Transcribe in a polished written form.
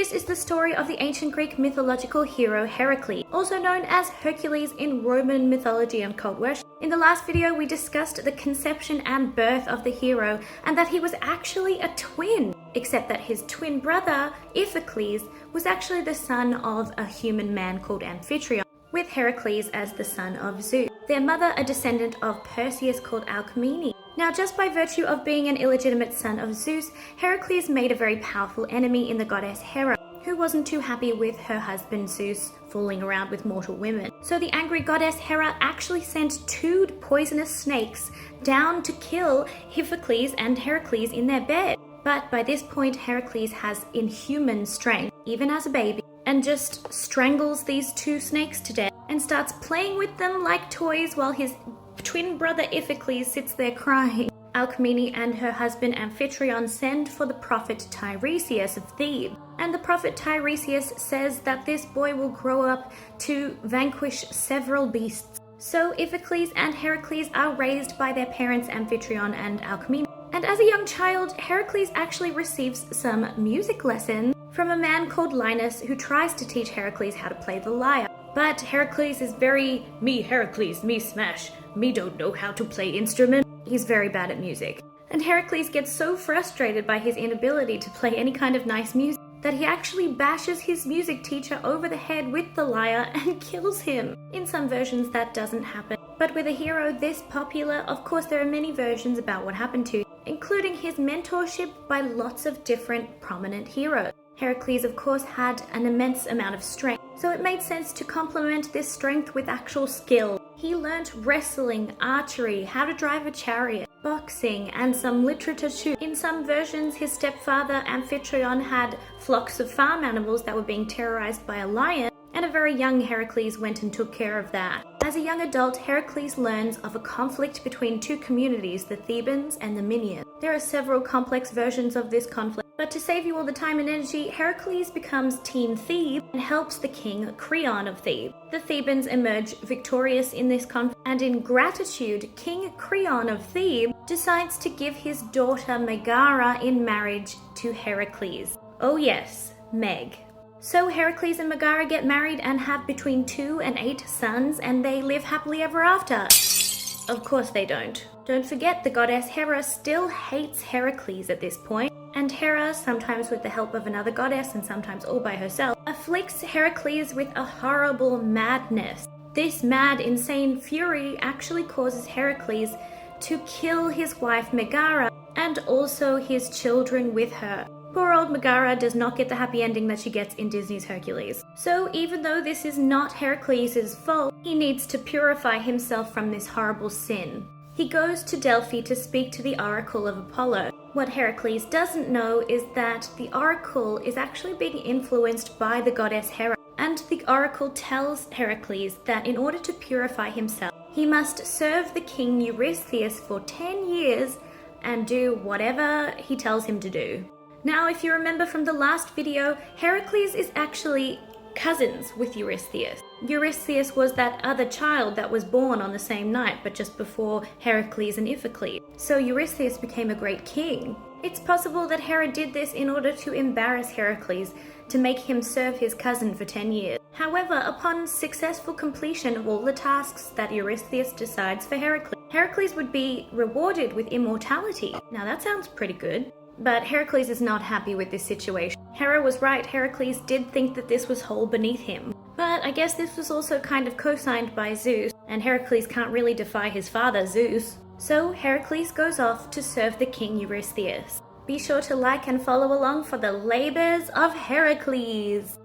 This is the story of the ancient Greek mythological hero Heracles, also known as Hercules in Roman mythology and cult worship. In the last video, we discussed the conception and birth of the hero and that he was actually a twin, except that his twin brother, Iphicles, was actually the son of a human man called Amphitryon, with Heracles as the son of Zeus. Their mother a descendant of Perseus called Alcmene. Now, just by virtue of being an illegitimate son of Zeus, Heracles made a very powerful enemy in the goddess Hera, who wasn't too happy with her husband Zeus fooling around with mortal women. So the angry goddess Hera actually sent 2 poisonous snakes down to kill Iphicles and Heracles in their bed. But by this point, Heracles has inhuman strength, even as a baby, and just strangles these 2 snakes to death and starts playing with them like toys while his twin brother Iphicles sits there crying. Alcmene and her husband Amphitryon send for the prophet Tiresias of Thebes, and the prophet Tiresias says that this boy will grow up to vanquish several beasts. So Iphicles and Heracles are raised by their parents Amphitryon and Alcmene. And as a young child, Heracles actually receives some music lessons from a man called Linus who tries to teach Heracles how to play the lyre. But Heracles is very, me Heracles, me smash, me don't know how to play instrument. He's very bad at music. And Heracles gets so frustrated by his inability to play any kind of nice music that he actually bashes his music teacher over the head with the lyre and kills him. In some versions that doesn't happen. But with a hero this popular, of course there are many versions about what happened to him, including his mentorship by lots of different prominent heroes. Heracles, of course, had an immense amount of strength, so it made sense to complement this strength with actual skill. He learnt wrestling, archery, how to drive a chariot, boxing, and some literature too. In some versions, his stepfather Amphitryon had flocks of farm animals that were being terrorized by a lion, and a very young Heracles went and took care of that. As a young adult, Heracles learns of a conflict between 2 communities, the Thebans and the Minians. There are several complex versions of this conflict, but to save you all the time and energy, Heracles becomes Team Thebes and helps the king Creon of Thebes. The Thebans emerge victorious in this conflict, and in gratitude, King Creon of Thebes decides to give his daughter Megara in marriage to Heracles. Oh yes, Meg. So Heracles and Megara get married and have between 2 and 8 sons, and they live happily ever after. Of course they don't. Don't forget, the goddess Hera still hates Heracles at this point, and Hera, sometimes with the help of another goddess and sometimes all by herself, afflicts Heracles with a horrible madness. This mad, insane fury actually causes Heracles to kill his wife Megara and also his children with her. Poor old Megara does not get the happy ending that she gets in Disney's Hercules. So even though this is not Heracles' fault, he needs to purify himself from this horrible sin. He goes to Delphi to speak to the oracle of Apollo. What Heracles doesn't know is that the oracle is actually being influenced by the goddess Hera. And the oracle tells Heracles that in order to purify himself, he must serve the king Eurystheus for 10 years and do whatever he tells him to do. Now, if you remember from the last video, Heracles is actually cousins with Eurystheus. Eurystheus was that other child that was born on the same night, but just before Heracles and Iphicles. So Eurystheus became a great king. It's possible that Hera did this in order to embarrass Heracles, to make him serve his cousin for 10 years. However, upon successful completion of all the tasks that Eurystheus decides for Heracles, Heracles would be rewarded with immortality. Now that sounds pretty good. But Heracles is not happy with this situation. Hera was right, Heracles did think that this was whole beneath him. But I guess this was also kind of co-signed by Zeus, and Heracles can't really defy his father, Zeus. So Heracles goes off to serve the king Eurystheus. Be sure to like and follow along for the labors of Heracles.